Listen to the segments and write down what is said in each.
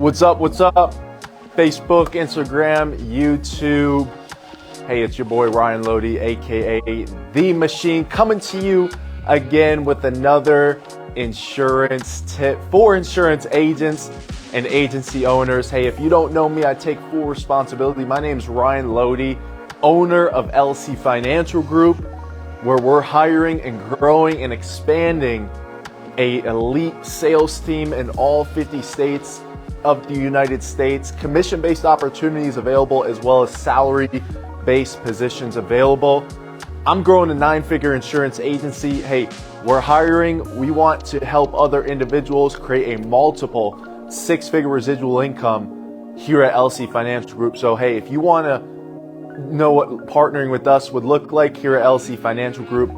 What's up? What's up? Facebook, Instagram, YouTube. Hey, it's your boy Ryan Loede, aka The Machine, coming to you again with another insurance tip for insurance agents and agency owners. Hey, if you don't know me, I take full responsibility. My name's Ryan Loede, owner of LC Financial Group, where we're hiring and growing and expanding an elite sales team in all 50 states of the United States. Commission-based opportunities available, as well as salary-based positions available. I'm growing a 9-figure insurance agency. Hey, we're hiring. We want to help other individuals create a multiple 6-figure residual income here at LC Financial Group. So hey, if you want to know what partnering with us would look like here at LC Financial Group,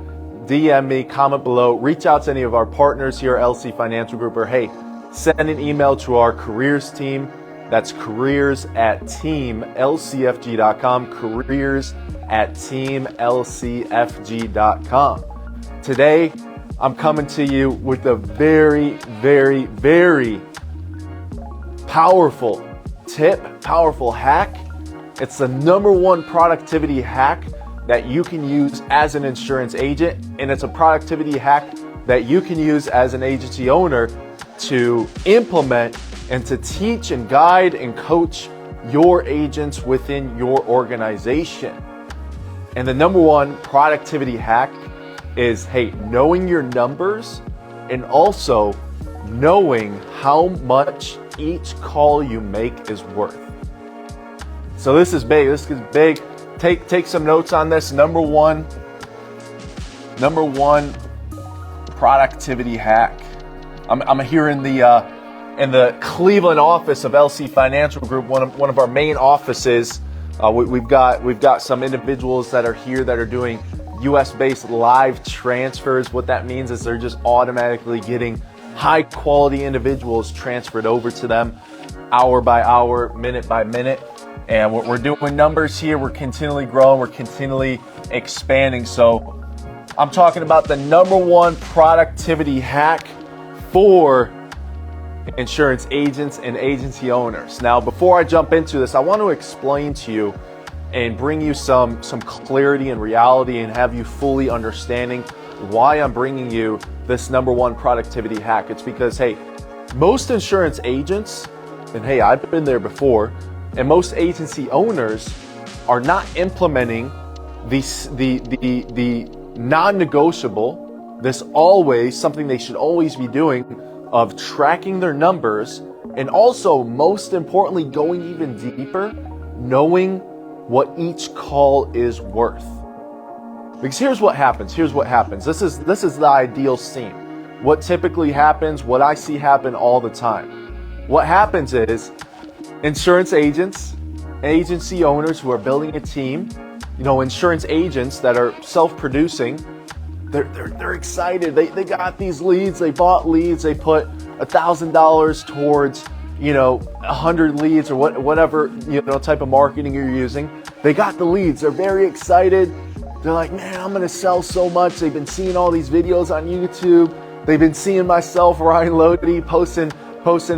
DM me, comment below, reach out to any of our partners here at LC Financial Group, or hey, send an email to our careers team. That's careers@teamlcfg.com, careers@teamlcfg.com. Today, I'm coming to you with a very, very, very powerful tip, powerful hack. It's the #1 productivity hack that you can use as an insurance agent, and it's a productivity hack that you can use as an agency owner to implement and to teach and guide and coach your agents within your organization. And the #1 productivity hack is, hey, knowing your numbers and also knowing how much each call you make is worth. So this is big. This is big. Take some notes on this. Number one productivity hack. I'm here in the Cleveland office of LC Financial Group, one of our main offices. We've got some individuals that are here that are doing US-based live transfers. What that means is they're just automatically getting high-quality individuals transferred over to them hour by hour, minute by minute. And we're doing numbers here. We're continually growing. We're continually expanding. So I'm talking about the #1 productivity hack for insurance agents and agency owners. Now, before I jump into this, I want to explain to you and bring you some clarity and reality and have you fully understanding why I'm bringing you this #1 productivity hack. It's because, hey, most insurance agents, and hey, I've been there before, and most agency owners are not implementing the non-negotiable, this always, something they should always be doing, of tracking their numbers, and also, most importantly, going even deeper, knowing what each call is worth. Because here's what happens. This is the ideal scene. What typically happens, what I see happen all the time. What happens is insurance agents, agency owners who are building a team, insurance agents that are self-producing, they're excited. They got these leads. They bought leads. They put $1,000 towards 100 leads or whatever type of marketing you're using. They got the leads. They're very excited. They're like, man, I'm gonna sell so much. They've been seeing all these videos on YouTube. They've been seeing myself, Ryan Loede, posting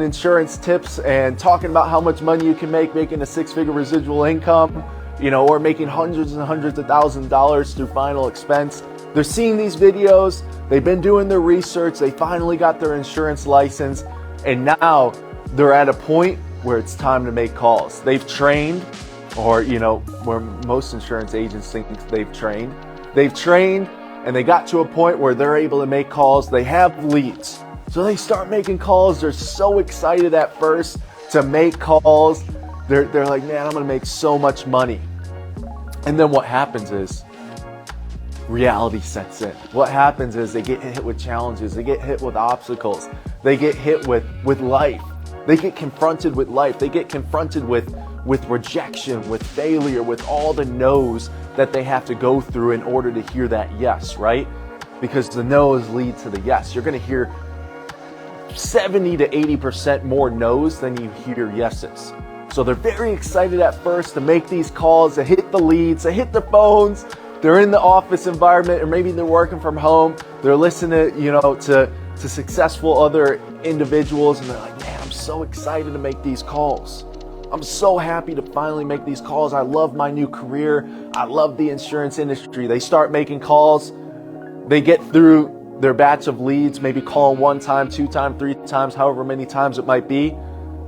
insurance tips and talking about how much money you can make making a 6-figure residual income, or making hundreds and hundreds of thousands of dollars through final expense. They're seeing these videos. They've been doing their research. They finally got their insurance license. And now they're at a point where it's time to make calls. They've trained, or, where most insurance agents think they've trained. They've trained and they got to a point where they're able to make calls. They have leads. So they start making calls. They're so excited at first to make calls. They're like, man, I'm gonna make so much money. And then what happens is reality sets in. What happens is they get hit with challenges. They get hit with obstacles. They get hit with life. They get confronted with life. They get confronted with rejection, with failure, with all the no's that they have to go through in order to hear that yes, right? Because the no's lead to the yes. You're gonna hear 70 to 80% more no's than you hear yeses. So they're very excited at first to make these calls, to hit the leads, to hit the phones. They're in the office environment, or maybe they're working from home. They're listening, to successful other individuals, and they're like, man, I'm so excited to make these calls. I'm so happy to finally make these calls. I love my new career. I love the insurance industry. They start making calls. They get through their batch of leads, maybe calling 1 time, 2 times, 3 times, however many times it might be.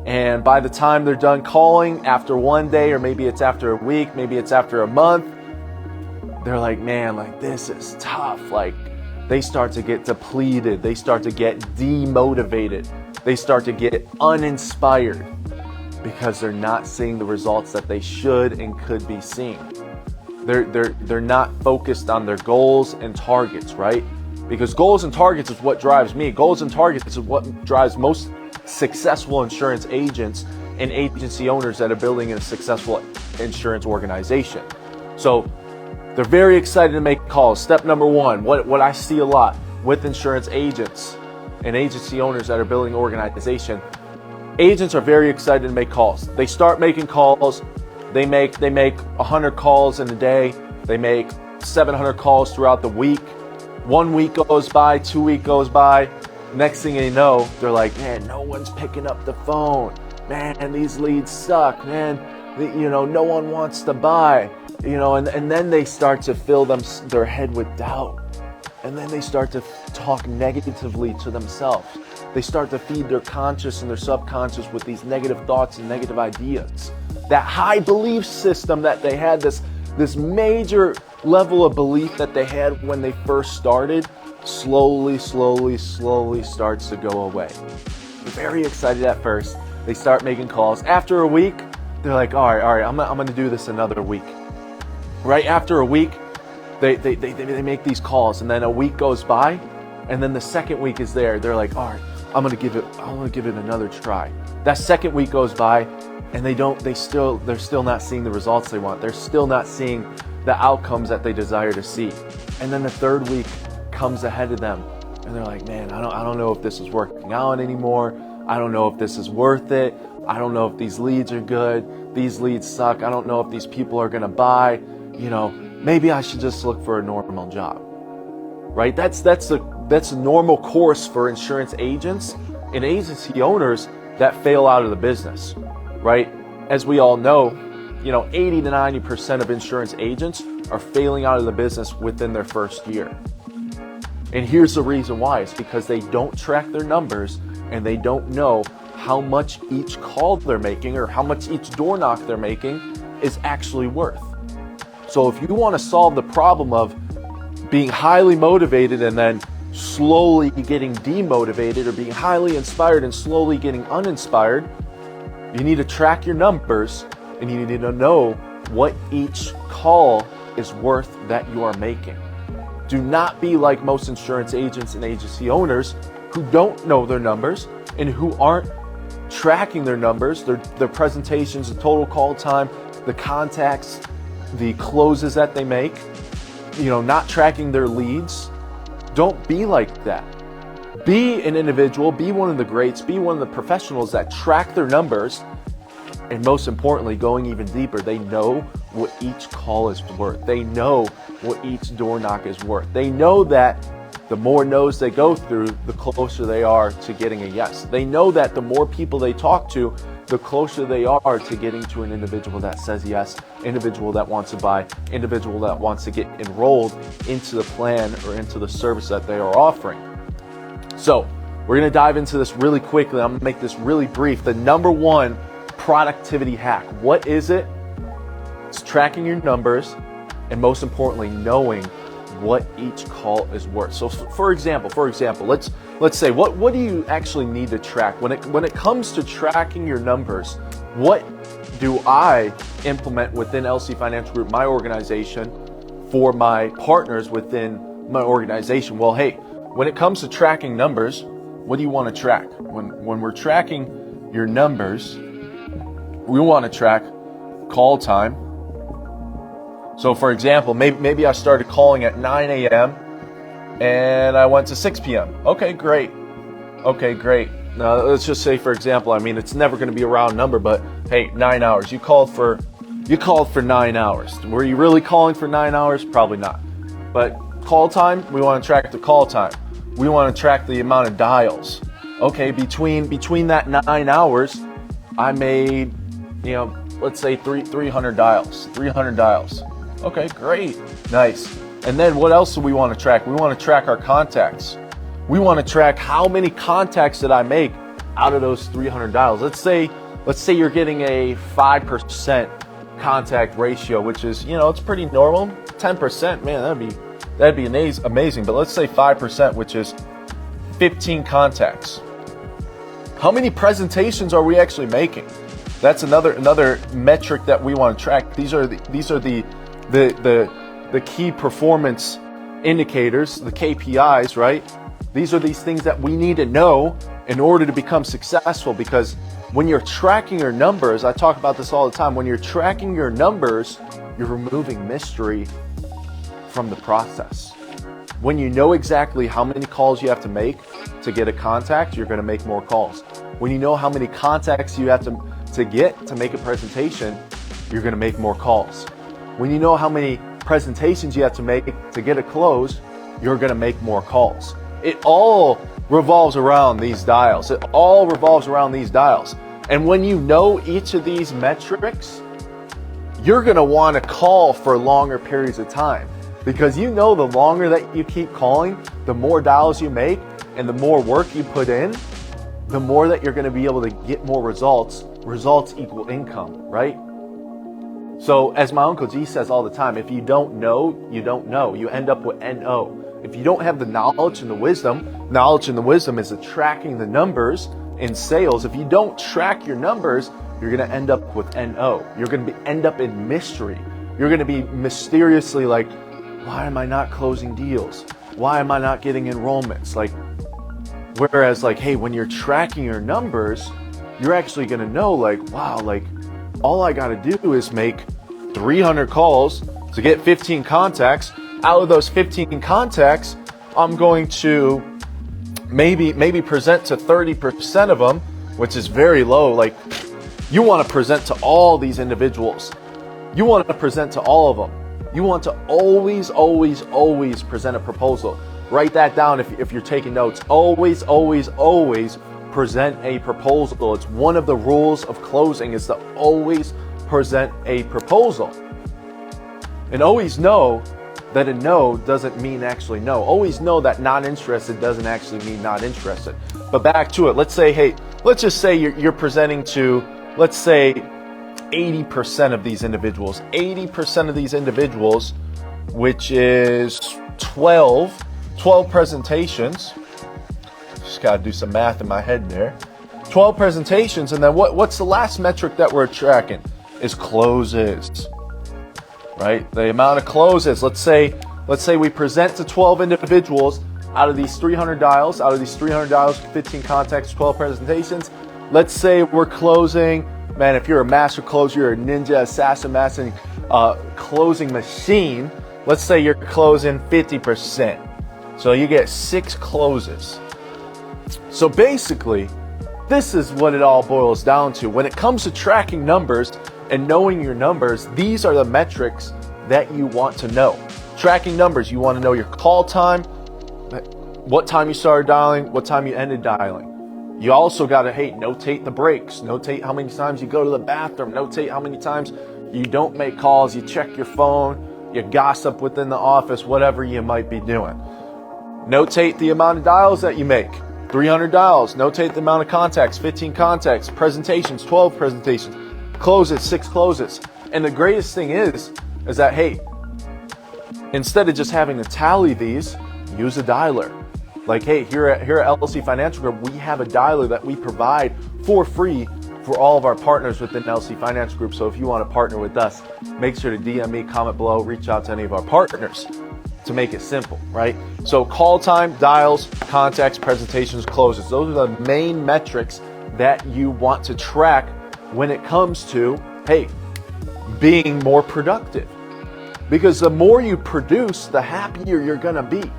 And by the time they're done calling, after 1 day, or maybe it's after a week, maybe it's after a month, they're like, man, like this is tough. Like they start to get depleted. They start to get demotivated. They start to get uninspired because they're not seeing the results that they should and could be seeing. They're not focused on their goals and targets, right? Because goals and targets is what drives me. Goals and targets is what drives most successful insurance agents and agency owners that are building a successful insurance organization. So they're very excited to make calls. Step number 1, what I see a lot with insurance agents and agency owners that are building an organization, agents are very excited to make calls. They start making calls. They make 100 calls in a day. They make 700 calls throughout the week. 1 week goes by, 2 weeks goes by. Next thing you know, they're like, man, no one's picking up the phone. Man, these leads suck. Man, no one wants to buy. And then they start to fill their head with doubt. And then they start to talk negatively to themselves. They start to feed their conscious and their subconscious with these negative thoughts and negative ideas. That high belief system that they had, this major level of belief that they had when they first started, slowly starts to go away. They're very excited at first. They start making calls. After a week, they're like, all right, I'm gonna do this another week. Right after a week, they make these calls, and then a week goes by, and then the second week is there. They're like, all right, I'm gonna give it another try. That second week goes by, and they're still not seeing the results they want. They're still not seeing the outcomes that they desire to see. And then the third week comes ahead of them, and they're like, man, I don't know if this is working out anymore. I don't know if this is worth it. I don't know if these leads are good. These leads suck. I don't know if these people are gonna buy. Maybe I should just look for a normal job, right? That's a normal course for insurance agents and agency owners that fail out of the business, right? As we all know, 80 to 90% of insurance agents are failing out of the business within their first year. And here's the reason why. It's because they don't track their numbers and they don't know how much each call they're making or how much each door knock they're making is actually worth. So if you want to solve the problem of being highly motivated and then slowly getting demotivated, or being highly inspired and slowly getting uninspired, you need to track your numbers and you need to know what each call is worth that you are making. Do not be like most insurance agents and agency owners who don't know their numbers and who aren't tracking their numbers, their presentations, the total call time, the contacts, the closes that they make, not tracking their leads. Don't be like that. Be an individual, be one of the greats, be one of the professionals that track their numbers. And most importantly, going even deeper, they know what each call is worth. They know what each door knock is worth. They know that the more no's they go through, the closer they are to getting a yes. They know that the more people they talk to, the closer they are to getting to an individual that says yes, individual that wants to buy, individual that wants to get enrolled into the plan or into the service that they are offering. So we're going to dive into this really quickly. I'm going to make this really brief. The number 1 productivity hack. What is it? It's tracking your numbers and, most importantly, knowing what each call is worth. So for example, let's say what do you actually need to track when it comes to tracking your numbers? What do I implement within LC Financial Group, my organization, for my partners within my organization? Well, hey, when it comes to tracking numbers, what do you want to track? When we're tracking your numbers, we want to track call time. So for example, maybe I started calling at 9 a.m. and I went to 6 p.m. Okay, great. Now let's just say, for example, it's never going to be a round number, but hey, 9 hours. You called for 9 hours. Were you really calling for 9 hours? Probably not. But call time, we want to track the call time. We want to track the amount of dials. Okay, between that 9 hours, I made, let's say 300 dials. 300 dials. Okay, great. Nice. And then what else do we want to track? We want to track our contacts. We want to track how many contacts did I make out of those 300 dials. Let's say you're getting a 5% contact ratio, which is, it's pretty normal. 10%, man, that'd be amazing. But let's say 5%, which is 15 contacts. How many presentations are we actually making? That's another metric that we want to track. These are the key performance indicators, the KPIs, right? These are these things that we need to know in order to become successful, because when you're tracking your numbers, I talk about this all the time, when you're tracking your numbers, you're removing mystery from the process. When you know exactly how many calls you have to make to get a contact, you're going to make more calls. When you know how many contacts you have to get to make a presentation, you're going to make more calls. When you know how many presentations you have to make to get a close, you're going to make more calls. It all revolves around these dials. It all revolves around these dials. And when you know each of these metrics, you're going to want to call for longer periods of time, because the longer that you keep calling, the more dials you make and the more work you put in, the more that you're going to be able to get more results. Results equal income, right? So as my Uncle G says all the time, if you don't know, you don't know. You end up with NO. If you don't have the knowledge and the wisdom is the tracking the numbers in sales. If you don't track your numbers, you're going to end up with NO. You're going to end up in mystery. You're going to be mysteriously like, why am I not closing deals? Why am I not getting enrollments? Whereas hey, when you're tracking your numbers, you're actually going to know wow, all I got to do is make 300 calls to get 15 contacts. Out of those 15 contacts, I'm going to maybe present to 30% of them, which is very low. You want to present to all these individuals. You want to present to all of them. You want to always, always, always present a proposal. Write that down if you're taking notes. Always, always, always present a proposal. It's one of the rules of closing, is to always present a proposal. And always know that a no doesn't mean actually no. Always know that not interested doesn't actually mean not interested. But back to it. Let's just say you're presenting to, let's say, 80% of these individuals. 80% of these individuals, which is 12 presentations. Just got to do some math in my head there. 12 presentations, and then what's the last metric that we're tracking? Is closes. Right? The amount of closes. Let's say we present to 12 individuals out of these 300 dials, 15 contacts, 12 presentations. Let's say we're closing, man, if you're a master closer, you're a ninja, assassin, closing machine. Let's say you're closing 50%. So you get 6 closes. So basically, this is what it all boils down to. When it comes to tracking numbers and knowing your numbers, these are the metrics that you want to know. Tracking numbers, you want to know your call time, what time you started dialing, what time you ended dialing. You also got to, notate the breaks, notate how many times you go to the bathroom, notate how many times you don't make calls, you check your phone, you gossip within the office, whatever you might be doing. Notate the amount of dials that you make. 300 dials, notate the amount of contacts, 15 contacts, presentations, 12 presentations, closes, 6 closes. And the greatest thing is that, instead of just having to tally these, use a dialer. Here at LLC Financial Group, we have a dialer that we provide for free for all of our partners within LLC Financial Group. So if you want to partner with us, make sure to DM me, comment below, reach out to any of our partners to make it simple, right? So call time, dials, contacts, presentations, closes. Those are the main metrics that you want to track when it comes to, being more productive. Because the more you produce, the happier you're going to be.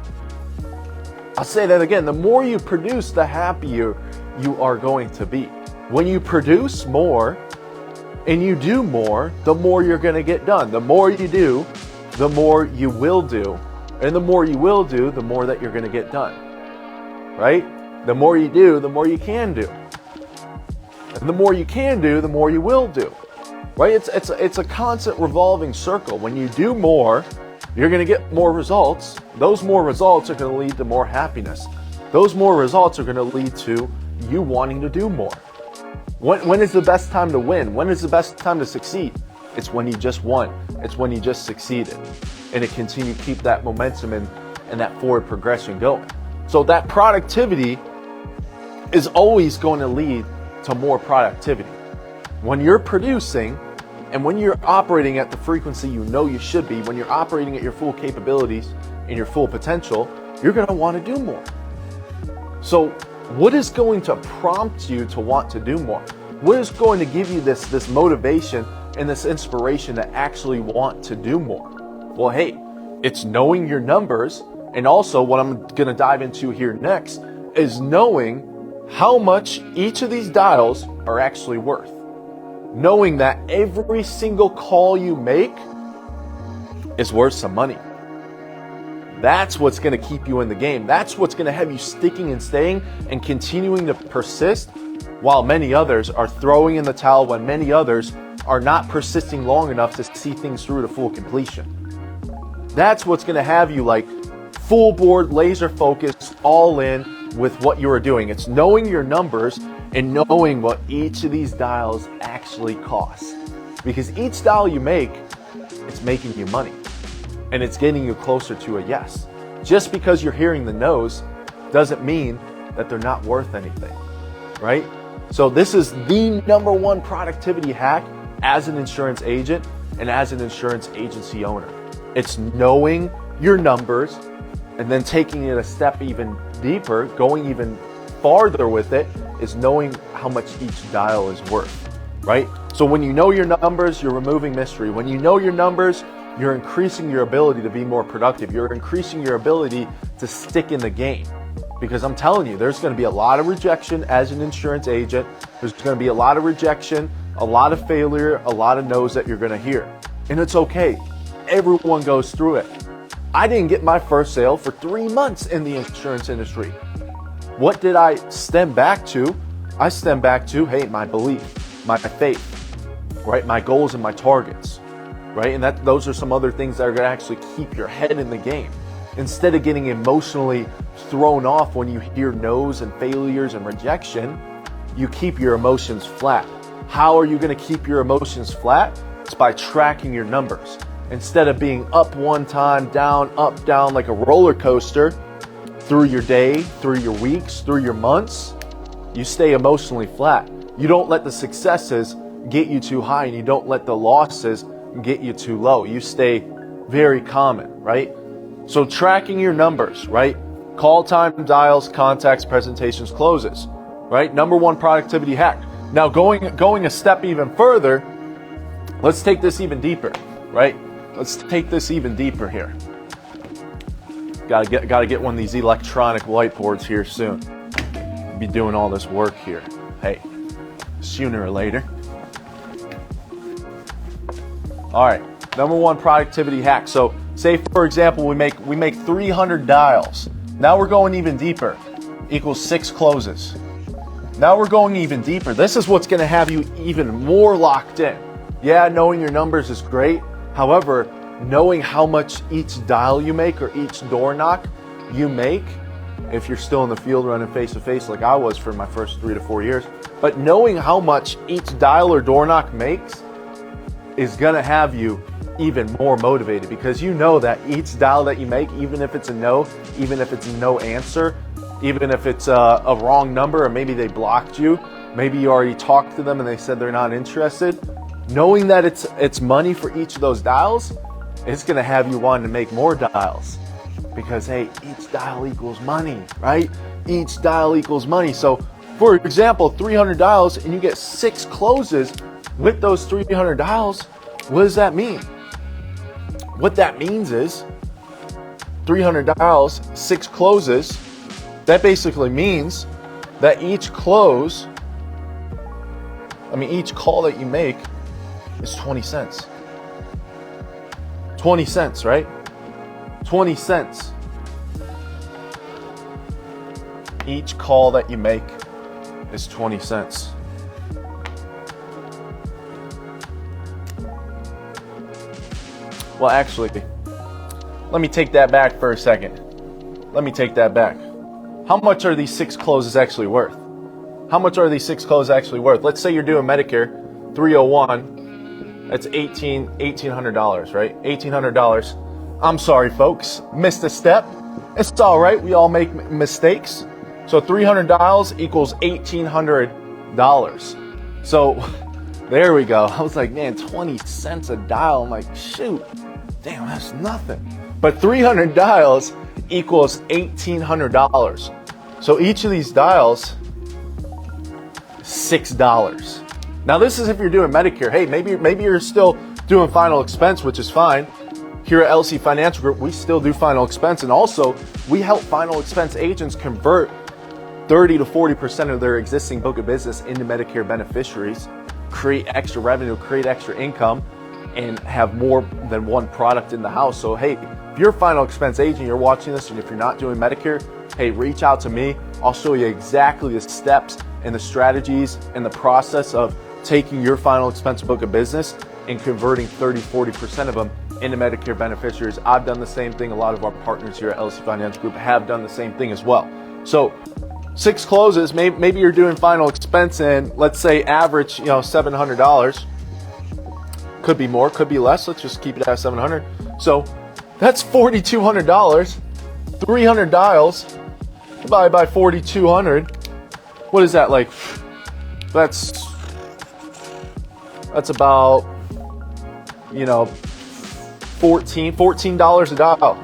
I'll say that again. The more you produce, the happier you are going to be. When you produce more and you do more, the more you're going to get done. The more you do, the more you will do. And the more you will do, the more that you're going to get done. Right? The more you do, the more you can do. And the more you can do, the more you will do. Right? It's a constant revolving circle. When you do more, you're going to get more results. Those more results are going to lead to more happiness. Those more results are going to lead to you wanting to do more. When is the best time to win? When is the best time to succeed? It's when you just won. It's when you just succeeded. And it continue to keep that momentum and that forward progression going. So that productivity is always going to lead to more productivity. When you're producing and when you're operating at the frequency you know you should be, when you're operating at your full capabilities and your full potential, you're going to want to do more. So what is going to prompt you to want to do more? What is going to give you this motivation and this inspiration to actually want to do more? Well, hey, it's knowing your numbers, and also what I'm going to dive into here next is knowing how much each of these dials are actually worth. Knowing that every single call you make is worth some money. That's what's going to keep you in the game. That's what's going to have you sticking and staying and continuing to persist while many others are throwing in the towel, when many others are not persisting long enough to see things through to full completion. That's what's going to have you like full board, laser focused, all in with what you are doing. It's knowing your numbers and knowing what each of these dials actually cost. Because each dial you make, it's making you money. And it's getting you closer to a yes. Just because you're hearing the no's doesn't mean that they're not worth anything, right? So this is the number one productivity hack as an insurance agent and as an insurance agency owner. It's knowing your numbers and then taking it a step even deeper, going even farther with it, is knowing how much each dial is worth, right? So when you know your numbers, you're removing mystery. When you know your numbers, you're increasing your ability to be more productive. You're increasing your ability to stick in the game. Because I'm telling you, there's going to be a lot of rejection as an insurance agent. There's going to be a lot of rejection, a lot of failure, a lot of no's that you're going to hear. And it's okay. Everyone goes through it. I didn't get my first sale for 3 months in the insurance industry. What did I stem back to? I stem back to, hey, my belief, my faith, right? My goals and my targets, right? And those are some other things that are going to actually keep your head in the game. Instead of getting emotionally thrown off when you hear no's and failures and rejection, you keep your emotions flat. How are you going to keep your emotions flat? It's by tracking your numbers. Instead of being up one time, down, up, down, like a roller coaster through your day, through your weeks, through your months, you stay emotionally flat. You don't let the successes get you too high, and you don't let the losses get you too low. You stay very common, right? So tracking your numbers, right? Call time, dials, contacts, presentations, closes, right? Number one productivity hack. Now going a step even further, let's take this even deeper, right? Let's take this even deeper here. Gotta get one of these electronic whiteboards here soon. Be doing all this work here. Hey, sooner or later. All right, number one productivity hack. So say for example, we make 300 dials. Now we're going even deeper. Equals 6 closes. Now we're going even deeper. This is what's going to have you even more locked in. Yeah, knowing your numbers is great. However, knowing how much each dial you make or each door knock you make, if you're still in the field running face to face like I was for my first 3 to 4 years, but knowing how much each dial or door knock makes is going to have you even more motivated, because you know that each dial that you make, even if it's a no, even if it's a no answer, even if it's a wrong number, or maybe they blocked you, maybe you already talked to them and they said they're not interested, knowing that it's money for each of those dials, it's going to have you wanting to make more dials, because hey, each dial equals money, right? Each dial equals money. So for example, 300 dials and you get 6 closes with those 300 dials. What does that mean? What that means is 300 dials, 6 closes. That basically means that each call that you make is 20 cents. 20 cents, right? 20 cents. each call that you make is 20 cents. Well, actually, let me take that back for a second. Let me take that back. How much are these 6 closes actually worth? How much are these 6 closes actually worth? Let's say you're doing Medicare 301. That's $1,800, right? $1,800. I'm sorry, folks. Missed a step. It's all right. We all make mistakes. So 300 dials equals $1,800. So there we go. I was like, man, 20 cents a dial. I'm like, shoot, damn, that's nothing. But 300 dials equals $1,800. So each of these dials, $6. Now this is if you're doing Medicare. Hey, maybe you're still doing final expense, which is fine. Here at LC Financial Group, we still do final expense, and also we help final expense agents convert 30 to 40% of their existing book of business into Medicare beneficiaries, create extra revenue, create extra income, and have more than one product in the house. So hey, if you're a final expense agent, you're watching this, and if you're not doing Medicare, hey, reach out to me. I'll show you exactly the steps and the strategies and the process of taking your final expense book of business and converting 30, 40% of them into Medicare beneficiaries. I've done the same thing. A lot of our partners here at LC Financial Group have done the same thing as well. So 6 closes, maybe you're doing final expense and let's say average, $700. Could be more, could be less. Let's just keep it at 700. So that's $4,200. 300 dials divided by 4,200. What is that like? That's about, $14 a dial.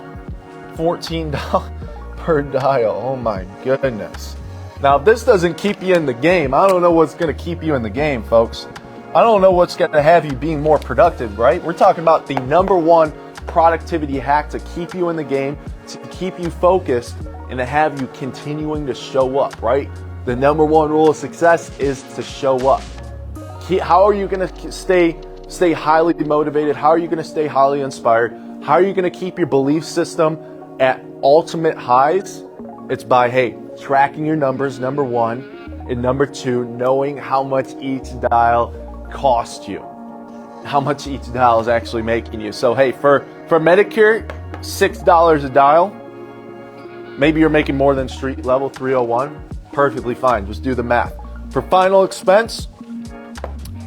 $14 per dial. Oh my goodness. Now, if this doesn't keep you in the game, I don't know what's going to keep you in the game, folks. I don't know what's going to have you being more productive, right? We're talking about the #1 productivity hack to keep you in the game, to keep you focused, and to have you continuing to show up, right? The #1 rule of success is to show up. How are you going to stay highly motivated? How are you going to stay highly inspired? How are you going to keep your belief system at ultimate highs? It's by, hey, tracking your numbers, #1, and #2, knowing how much each dial costs you, how much each dial is actually making you. So, hey, for Medicare, $6 a dial. Maybe you're making more than street level 301. Perfectly fine. Just do the math. For final expense,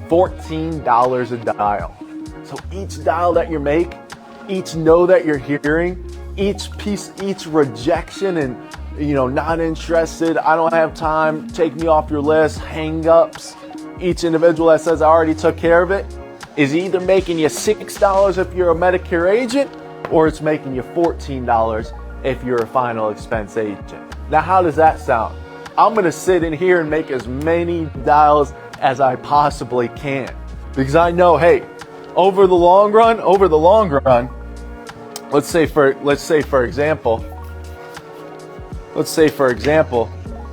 $14 a dial. So each dial that you make, each no that you're hearing, each piece, each rejection and, not interested, I don't have time, take me off your list, hang-ups, each individual that says I already took care of it, is either making you $6 if you're a Medicare agent, or it's making you $14 if you're a final expense agent. Now, how does that sound? I'm going to sit in here and make as many dials as I possibly can, because I know, hey, over the long run, let's say for example,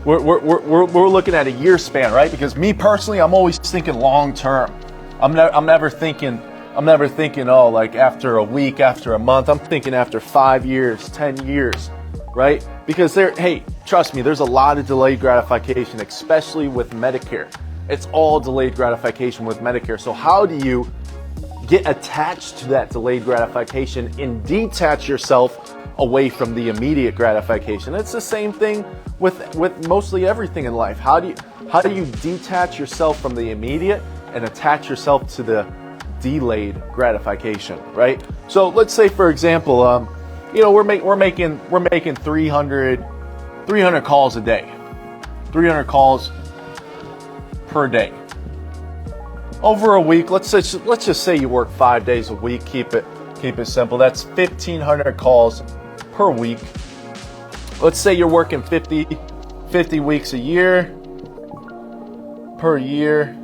we're looking at a year span, right? Because me personally, I'm always thinking long term. I'm never thinking, oh, like after a week, after a month. I'm thinking after 5 years, 10 years, right? Because hey, trust me, there's a lot of delayed gratification, especially with Medicare. It's all delayed gratification with Medicare. So how do you get attached to that delayed gratification and detach yourself away from the immediate gratification? It's the same thing with mostly everything in life. How do you detach yourself from the immediate and attach yourself to the delayed gratification, right? So let's say, for example, we're making 300 calls a day, 300 calls per day. Over a week, let's just say you work 5 days a week. Keep it simple. That's 1,500 calls per week. Let's say you're working 50 weeks a year per year,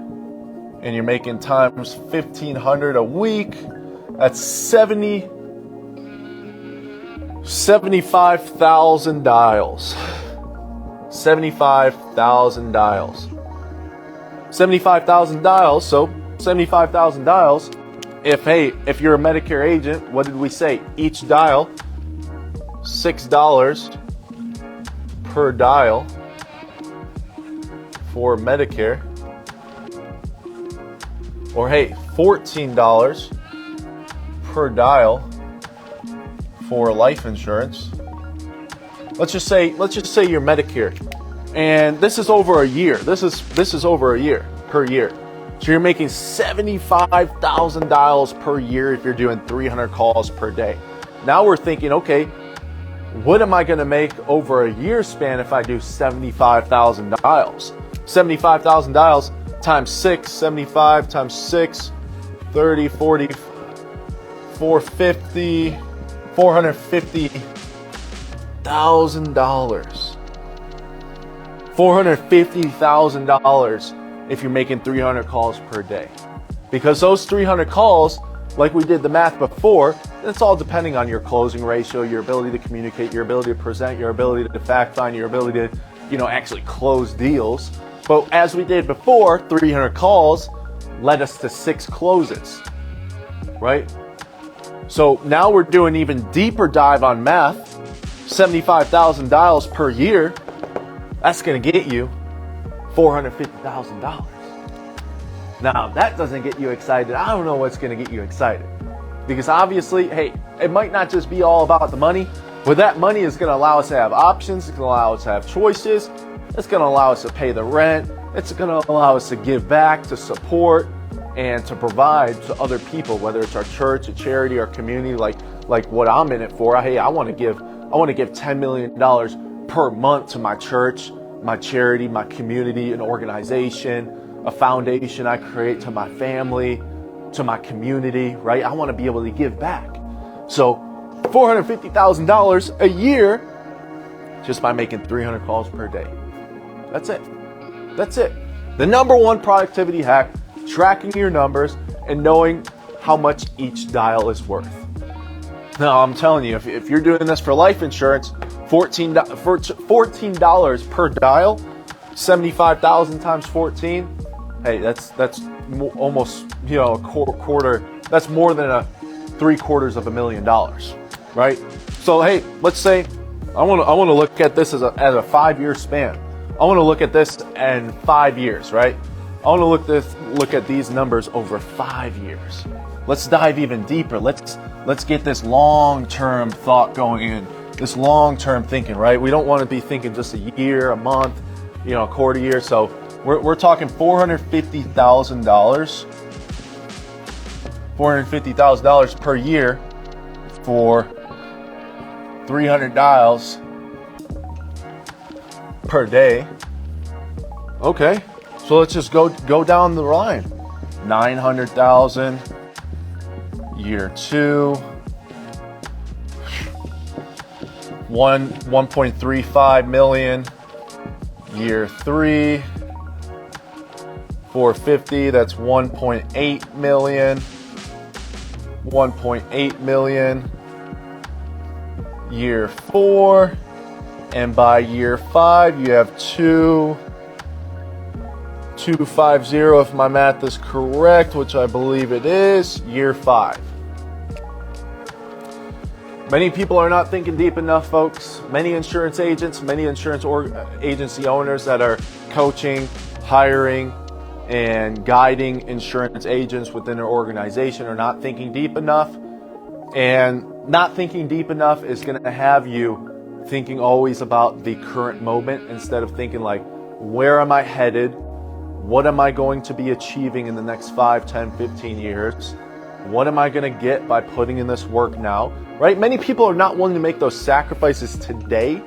and you're making times 1,500 a week. That's 75,000 dials. 75,000 dials. 75,000 dials. So 75,000 dials. If you're a Medicare agent, what did we say? Each dial, $6 per dial. for Medicare, or hey, $14 per dial for life insurance. Let's just say you're Medicare, and this is over a year. This is over a year per year. So you're making 75,000 dials per year if you're doing 300 calls per day. Now we're thinking, okay, what am I going to make over a year span if I do 75,000 dials? 75,000 dials times 6, 75 times 6, 30, 40, 450, $450,000. $450,000 if you're making 300 calls per day. Because those 300 calls, like we did the math before, it's all depending on your closing ratio, your ability to communicate, your ability to present, your ability to fact find, your ability to, actually close deals. But as we did before, 300 calls led us to 6 closes, right? So now we're doing even deeper dive on math. 75,000 dials per year, that's going to get you $450,000. Now, that doesn't get you excited. I don't know what's going to get you excited. Because obviously, hey, it might not just be all about the money, but that money is going to allow us to have options. It's going to allow us to have choices. It's going to allow us to pay the rent. It's going to allow us to give back, to support, and to provide to other people, whether it's our church, a charity, our community, like what I'm in it for. Hey, I want to give $10 million per month to my church, my charity, my community, an organization, a foundation I create, to my family, to my community, right? I want to be able to give back. So $450,000 a year just by making 300 calls per day. That's it. That's it. The number one productivity hack, tracking your numbers and knowing how much each dial is worth. Now, I'm telling you, if you're doing this for life insurance, $14 per dial, 75,000 times 14. Hey, that's almost a quarter. That's more than $750,000, right? So hey, let's say I want to look at this as a 5-year span. I want to look at this in 5 years, right? I want to look at these numbers over 5 years. Let's dive even deeper. Let's get this long-term thought going in, this long-term thinking, right? We don't want to be thinking just a year, a month, a quarter year. So we're talking $450,000, $450,000 per year for 300 dials per day. Okay, so let's just go down the line. 900,000. Year 2, 1.35 million. Year 3, 450. That's 1.8 million. 1.8 million. Year 4, and by year 5, you have 250, if my math is correct, which I believe it is. Year 5. Many people are not thinking deep enough, folks. Many insurance agents, many insurance agency owners that are coaching, hiring, and guiding insurance agents within their organization are not thinking deep enough. And not thinking deep enough is going to have you thinking always about the current moment instead of thinking like, where am I headed? What am I going to be achieving in the next 5, 10, 15 years? What am I going to get by putting in this work now? Right? Many people are not willing to make those sacrifices today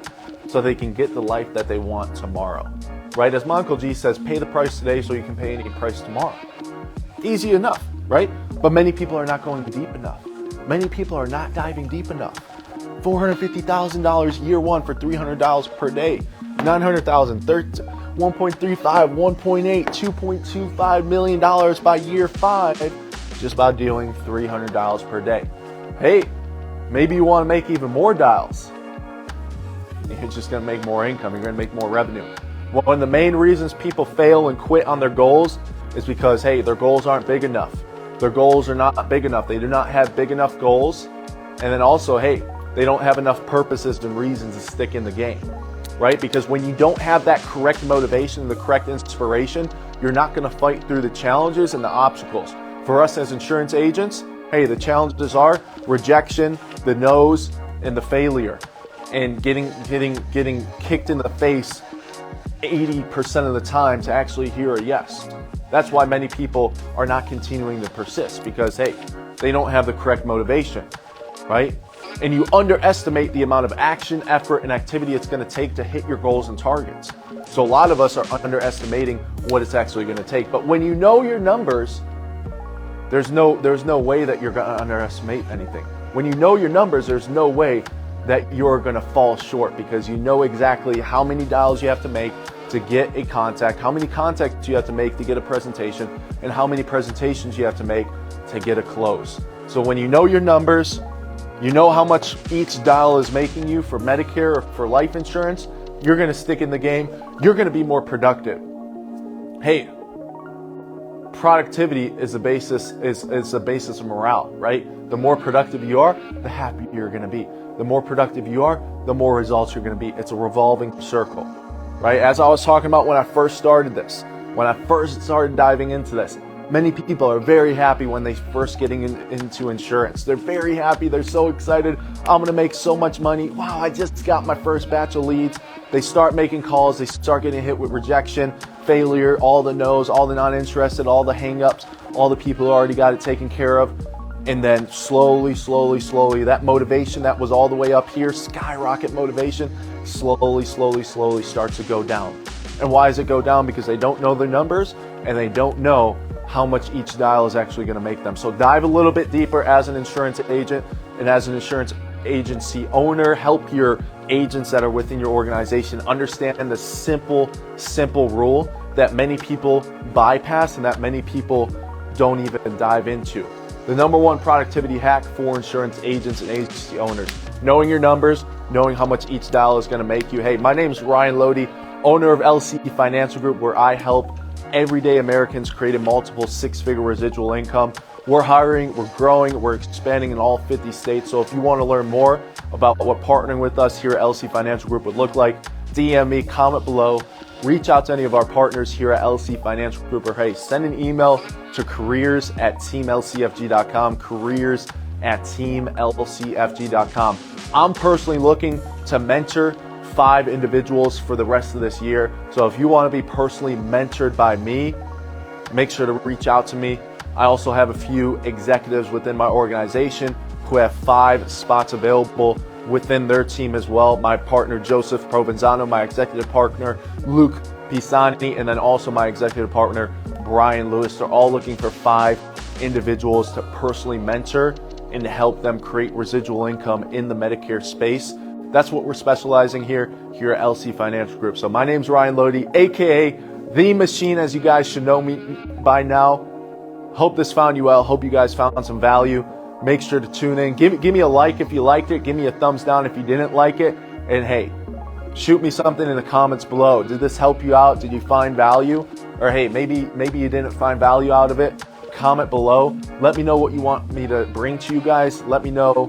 so they can get the life that they want tomorrow. Right? As my Uncle G says, pay the price today so you can pay any price tomorrow. Easy enough, right? But many people are not going deep enough. Many people are not diving deep enough. $450,000 year 1 for 300 dials per day. 900,000, 1.35, 1.8, $2.25 million by year 5 just by doing 300 dials per day. Hey, maybe you want to make even more dials. You're just going to make more income. You're going to make more revenue. One of the main reasons people fail and quit on their goals is because, hey, their goals aren't big enough. Their goals are not big enough. They do not have big enough goals. And then also, hey, they don't have enough purposes and reasons to stick in the game. right? Because when you don't have that correct motivation, the correct inspiration, you're not going to fight through the challenges and the obstacles. For us as insurance agents, hey, the challenges are rejection, the no's, and the failure, and getting kicked in the face 80% of the time to actually hear a yes. That's why many people are not continuing to persist, because hey, they don't have the correct motivation, right? And you underestimate the amount of action, effort, and activity it's going to take to hit your goals and targets. So a lot of us are underestimating what it's actually going to take. But when you know your numbers, there's no way that you're going to underestimate anything. When you know your numbers, there's no way that you're going to fall short, because you know exactly how many dials you have to make to get a contact, how many contacts you have to make to get a presentation, and how many presentations you have to make to get a close. So when you know your numbers, you know how much each dial is making you for Medicare or for life insurance, you're going to stick in the game. You're going to be more productive. Hey, productivity is the basis of morale, right? The more productive you are, the happier you're going to be. The more productive you are, the more results you're going to be. It's a revolving circle, right? As I was talking about when I first started this, when I first started diving into this, many people are very happy when they first getting into insurance. They're very happy. They're so excited. I'm going to make so much money. Wow, I just got my first batch of leads. They start making calls. They start getting hit with rejection, failure, all the no's, all the not interested, all the hang-ups, all the people who already got it taken care of. And then slowly, that motivation that was all the way up here, skyrocket motivation, slowly starts to go down. And why does it go down? Because they don't know their numbers and they don't know how much each dial is actually going to make them. So dive a little bit deeper as an insurance agent and as an insurance agency owner. Help your agents that are within your organization understand the simple rule that many people bypass and that many people don't even dive into. The number one productivity hack for insurance agents and agency owners: knowing your numbers, knowing how much each dial is going to make you. Hey, my name is Ryan Loede, owner of LC Financial Group, where I help everyday Americans create a multiple six-figure residual income. We're hiring, we're growing, we're expanding in all 50 states. So if you want to learn more about what partnering with us here at LC Financial Group would look like, DM me, comment below, reach out to any of our partners here at LC Financial Group, or hey, send an email to careers@teamlcfg.com, careers@teamlcfg.com. I'm personally looking to mentor 5 individuals for the rest of this year. So if you want to be personally mentored by me, make sure to reach out to me. I also have a few executives within my organization who have 5 spots available within their team as well. My partner, Joseph Provenzano, my executive partner, Luke Pisani, and then also my executive partner, Brian Lewis. They're all looking for 5 individuals to personally mentor and to help them create residual income in the Medicare space. That's what we're specializing here at LC Financial Group. So my name's Ryan Loede, aka The Machine, as you guys should know me by now. Hope this found you well. Hope you guys found some value. Make sure to tune in. Give me a like if you liked it. Give me a thumbs down if you didn't like it. And hey, shoot me something in the comments below. Did this help you out? Did you find value? Or hey, maybe you didn't find value out of it. Comment below. Let me know what you want me to bring to you guys. Let me know